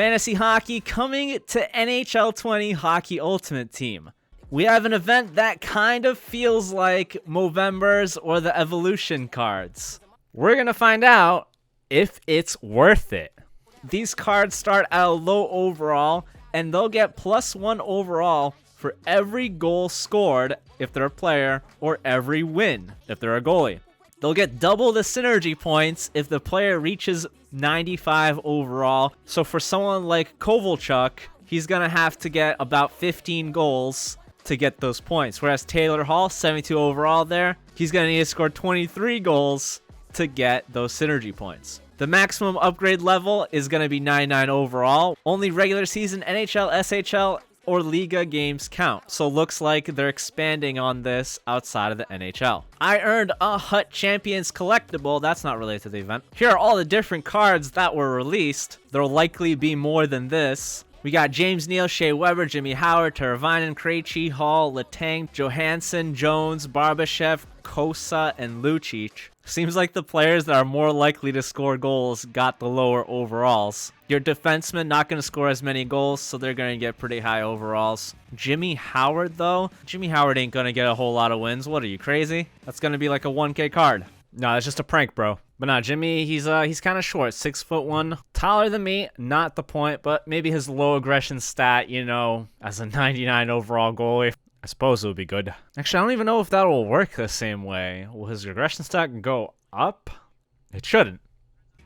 Fantasy Hockey coming to NHL 20 Hockey Ultimate Team. We have an event that kind of feels like Movember's or the Evolution cards. We're going to find out if it's worth it. These cards start at a low overall, and they'll get +1 overall for every goal scored if they're a player, or every win if they're a goalie. They'll get double the synergy points if the player reaches 95 overall. So for someone like Kovalchuk, he's going to have to get about 15 goals to get those points. Whereas Taylor Hall, 72 overall there, he's going to need to score 23 goals to get those synergy points. The maximum upgrade level is going to be 99 overall. Only regular season NHL, SHL, or Liga games count. So looks like they're expanding on this outside of the NHL. I earned a Hut Champions collectible. That's not related to the event. Here are all the different cards that were released. There'll likely be more than this. We got James Neal, Shea Weber, Jimmy Howard, Teravainen, Krejci, Hall, Letang, Johansson, Jones, Barbashev, Kosa, and Lucic. Seems like the players that are more likely to score goals got the lower overalls. Your defensemen not going to score as many goals, so they're going to get pretty high overalls. Jimmy Howard, though, Jimmy Howard ain't going to get a whole lot of wins. What, are you crazy? That's going to be like a 1K card. No, it's just a prank, bro. But nah, Jimmy, he's kind of short, 6'1", taller than me, not the point, but maybe his low aggression stat, you know, as a 99 overall goalie, I suppose it would be good. Actually, I don't even know if that will work the same way. Will his aggression stat go up? It shouldn't.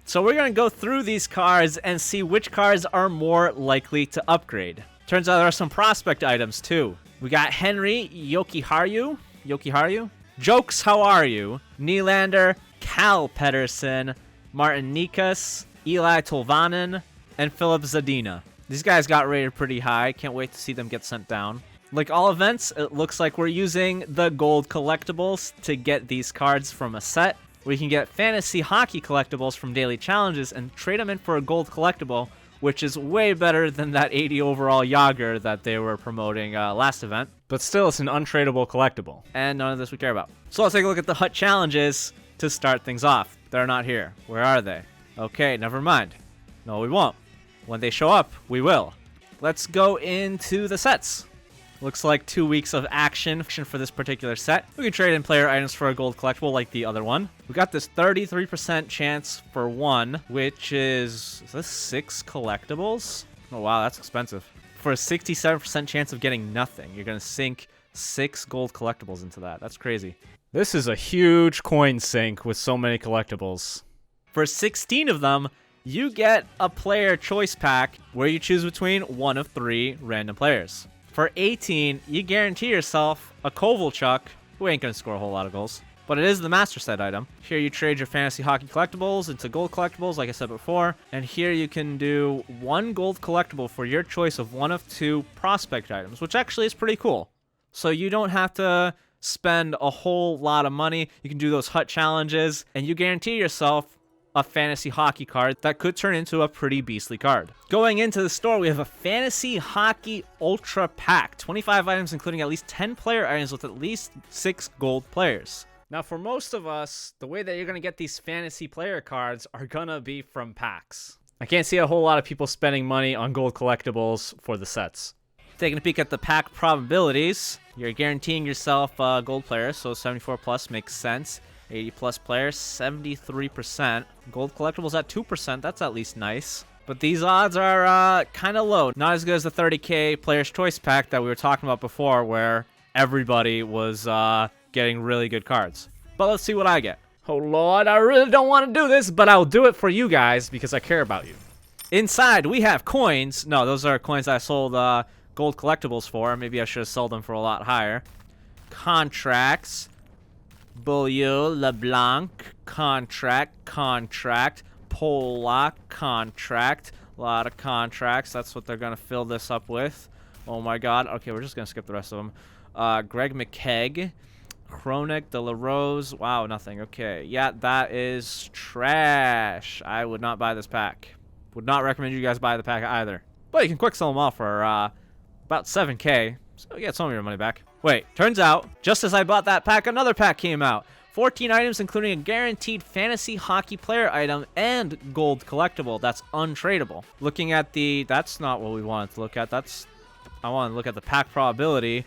So we're going to go through these cards and see which cards are more likely to upgrade. Turns out there are some prospect items too. We got Henry Jokiharju, Jokes, how are you? Nylander, Cal Pedersen, Martin Nikas, Eli Tolvanen, and Philip Zadina. These guys got rated pretty high. Can't wait to see them get sent down. Like all events, it looks like we're using the gold collectibles to get these cards from a set. We can get fantasy hockey collectibles from daily challenges and trade them in for a gold collectible, which is way better than that 80 overall Yager that they were promoting last event. But still, it's an untradeable collectible, and none of this we care about. So let's take a look at the Hut challenges to start things off. They're not here. Where are they? Okay, never mind. No, we won't. When they show up, we will. Let's go into the sets. Looks like 2 weeks of action for this particular set. We can trade in player items for a gold collectible like the other one. We got this 33% chance for one, which is this 6 collectibles? Oh wow, that's expensive. For a 67% chance of getting nothing, you're gonna sink 6 gold collectibles into that. That's crazy. This is a huge coin sink with so many collectibles. For 16 of them, you get a player choice pack where you choose between one of 3 random players. For 18, you guarantee yourself a Kovalchuk, who ain't going to score a whole lot of goals. But it is the master set item. Here you trade your fantasy hockey collectibles into gold collectibles, like I said before. And here you can do 1 gold collectible for your choice of one of 2 prospect items, which actually is pretty cool. So you don't have to spend a whole lot of money. You can do those Hut challenges, and you guarantee yourself a fantasy hockey card that could turn into a pretty beastly card. Going into the store, we have a fantasy hockey ultra pack. 25 items, including at least 10 player items with at least 6 gold players. Now, for most of us, the way that you're going to get these fantasy player cards are going to be from packs. I can't see a whole lot of people spending money on gold collectibles for the sets. Taking a peek at the pack probabilities, you're guaranteeing yourself a gold player, so 74 plus makes sense. 80 plus players, 73%. Gold collectibles at 2%, that's at least nice. But these odds are kind of low. Not as good as the 30k Player's Choice pack that we were talking about before, where everybody was getting really good cards. But let's see what I get. Oh lord, I really don't want to do this, but I'll do it for you guys because I care about you. Inside, we have coins. No, those are coins I sold gold collectibles for. Maybe I should have sold them for a lot higher. Contracts. Beaulieu, LeBlanc, contract, Polak, contract. A lot of contracts. That's what they're going to fill this up with. Oh my god. Okay, we're just going to skip the rest of them. Greg McKegg, Kronik, De La Rose. Wow, nothing. Okay. Yeah, that is trash. I would not buy this pack. Would not recommend you guys buy the pack either. But you can quick sell them off for about 7k. So you get some of your money back. Wait, turns out, just as I bought that pack, another pack came out. 14 items, including a guaranteed fantasy hockey player item and gold collectible that's untradeable. Looking at that's not what we wanted to look at. I want to look at the pack probability,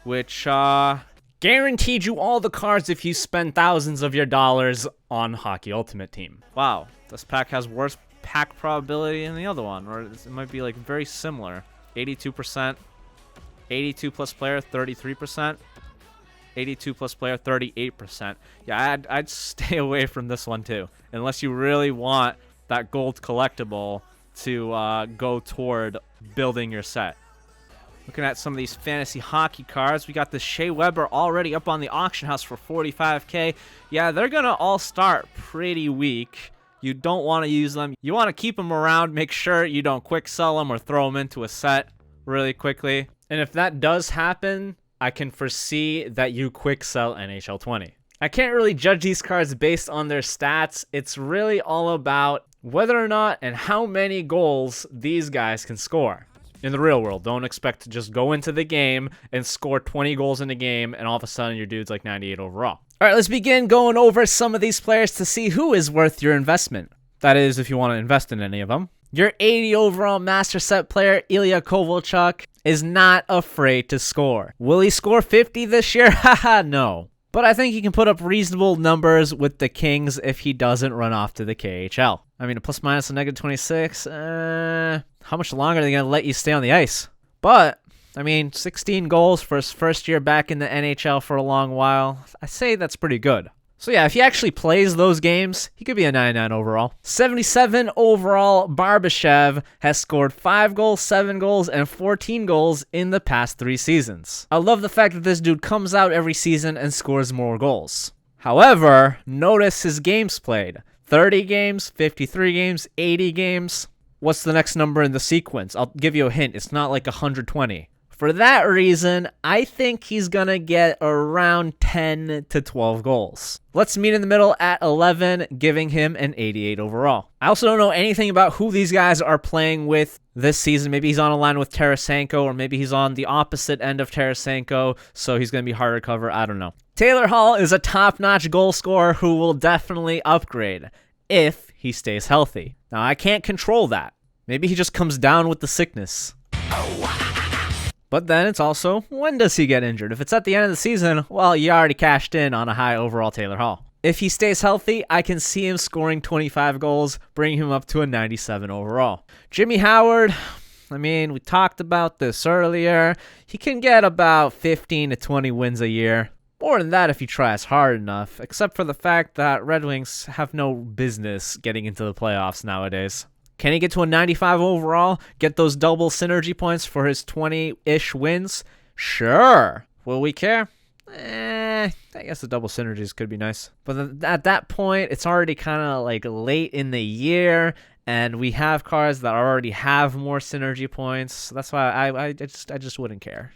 which guaranteed you all the cards if you spend thousands of your dollars on Hockey Ultimate Team. Wow, this pack has worse pack probability than the other one, or it might be like very similar. 82%, 82 plus player, 33%, 82 plus player, 38%. Yeah, I'd stay away from this one too, unless you really want that gold collectible to go toward building your set. Looking at some of these fantasy hockey cards, we got the Shea Weber already up on the auction house for $45K. Yeah, they're going to all start pretty weak. You don't want to use them. You want to keep them around. Make sure you don't quick sell them or throw them into a set really quickly. And if that does happen, I can foresee that you quick sell NHL 20. I can't really judge these cards based on their stats. It's really all about whether or not and how many goals these guys can score. In the real world, don't expect to just go into the game and score 20 goals in a game and all of a sudden your dude's like 98 overall. All right, let's begin going over some of these players to see who is worth your investment. That is, if you want to invest in any of them. Your 80 overall master set player, Ilya Kovalchuk, is not afraid to score. Will he score 50 this year? Haha, no. But I think he can put up reasonable numbers with the Kings if he doesn't run off to the KHL. I mean, a plus minus a negative 26. How much longer are they going to let you stay on the ice? But, I mean, 16 goals for his first year back in the NHL for a long while. I say that's pretty good. So yeah, if he actually plays those games, he could be a 99 overall. 77 overall, Barbashev has scored 5 goals, 7 goals, and 14 goals in the past 3 seasons. I love the fact that this dude comes out every season and scores more goals. However, notice his games played. 30 games, 53 games, 80 games. What's the next number in the sequence? I'll give you a hint. It's not like 120. For that reason, I think he's going to get around 10 to 12 goals. Let's meet in the middle at 11, giving him an 88 overall. I also don't know anything about who these guys are playing with this season. Maybe he's on a line with Tarasenko, or maybe he's on the opposite end of Tarasenko, so he's going to be harder to cover. I don't know. Taylor Hall is a top-notch goal scorer who will definitely upgrade if he stays healthy. Now, I can't control that. Maybe he just comes down with the sickness. But then it's also, when does he get injured? If it's at the end of the season, well, you already cashed in on a high overall Taylor Hall. If he stays healthy, I can see him scoring 25 goals, bringing him up to a 97 overall. Jimmy Howard, I mean, we talked about this earlier. He can get about 15 to 20 wins a year. More than that if he tries hard enough, except for the fact that Red Wings have no business getting into the playoffs nowadays. Can he get to a 95 overall, get those double synergy points for his 20-ish wins? Sure. Will we care? I guess the double synergies could be nice. But at that point, it's already kind of like late in the year, and we have cards that already have more synergy points. That's why I just wouldn't care.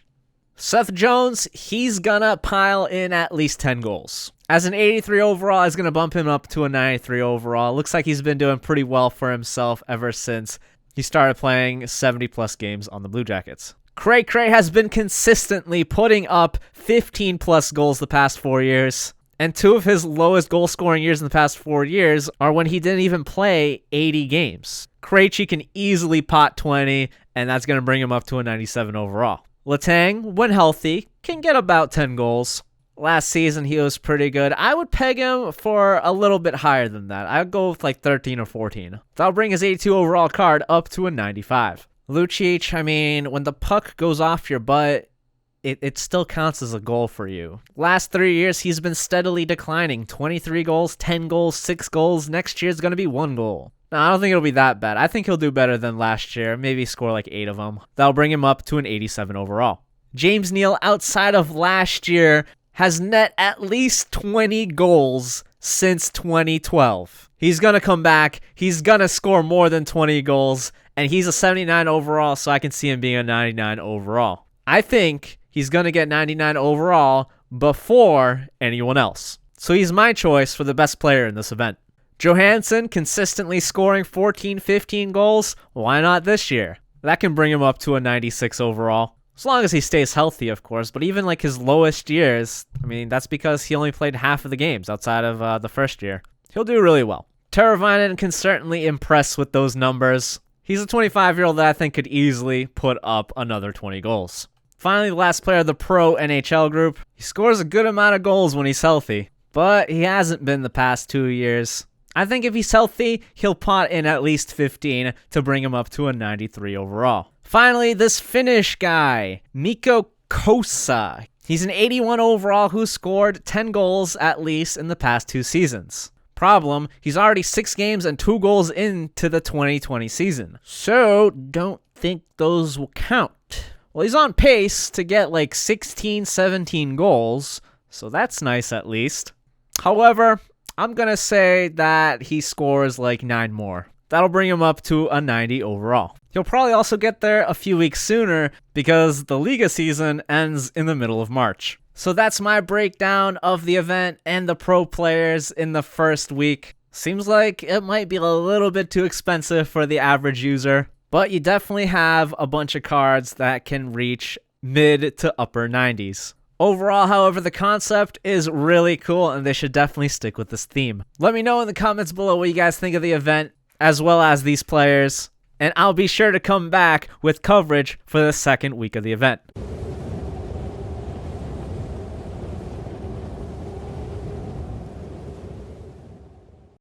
Seth Jones, he's gonna pile in at least 10 goals. As an 83 overall, is gonna bump him up to a 93 overall. Looks like he's been doing pretty well for himself ever since he started playing 70-plus games on the Blue Jackets. Cray has been consistently putting up 15-plus goals the past 4 years. And 2 of his lowest goal-scoring years in the past 4 years are when he didn't even play 80 games. Krejci can easily pot 20, and that's gonna bring him up to a 97 overall. Letang, when healthy, can get about 10 goals. Last season, he was pretty good. I would peg him for a little bit higher than that. I'd go with like 13 or 14. That'll bring his 82 overall card up to a 95. Lucic, I mean, when the puck goes off your butt, it still counts as a goal for you. Last 3 years, he's been steadily declining. 23 goals, 10 goals, 6 goals. Next year's going to be 1 goal. No, I don't think it'll be that bad. I think he'll do better than last year. Maybe score like 8 of them. That'll bring him up to an 87 overall. James Neal, outside of last year, has net at least 20 goals since 2012. He's going to come back. He's going to score more than 20 goals. And he's a 79 overall, so I can see him being a 99 overall. I think he's going to get 99 overall before anyone else. So he's my choice for the best player in this event. Johansson consistently scoring 14, 15 goals. Why not this year? That can bring him up to a 96 overall. As long as he stays healthy, of course. But even like his lowest years, I mean, that's because he only played half of the games outside of the first year. He'll do really well. Teravainen can certainly impress with those numbers. He's a 25-year-old that I think could easily put up another 20 goals. Finally, the last player of the Pro NHL group. He scores a good amount of goals when he's healthy, but he hasn't been the past 2 years. I think if he's healthy, he'll pot in at least 15 to bring him up to a 93 overall. Finally, this Finnish guy, Mikko Kosa. He's an 81 overall who scored 10 goals at least in the past 2 seasons. Problem, he's already 6 games and 2 goals into the 2020 season. So, don't think those will count. Well, he's on pace to get like 16, 17 goals, so that's nice at least. However, I'm going to say that he scores like 9 more. That'll bring him up to a 90 overall. He'll probably also get there a few weeks sooner because the Liga season ends in the middle of March. So that's my breakdown of the event and the pro players in the first week. Seems like it might be a little bit too expensive for the average user, but you definitely have a bunch of cards that can reach mid to upper 90s. Overall, however, the concept is really cool and they should definitely stick with this theme. Let me know in the comments below what you guys think of the event, as well as these players, and I'll be sure to come back with coverage for the second week of the event.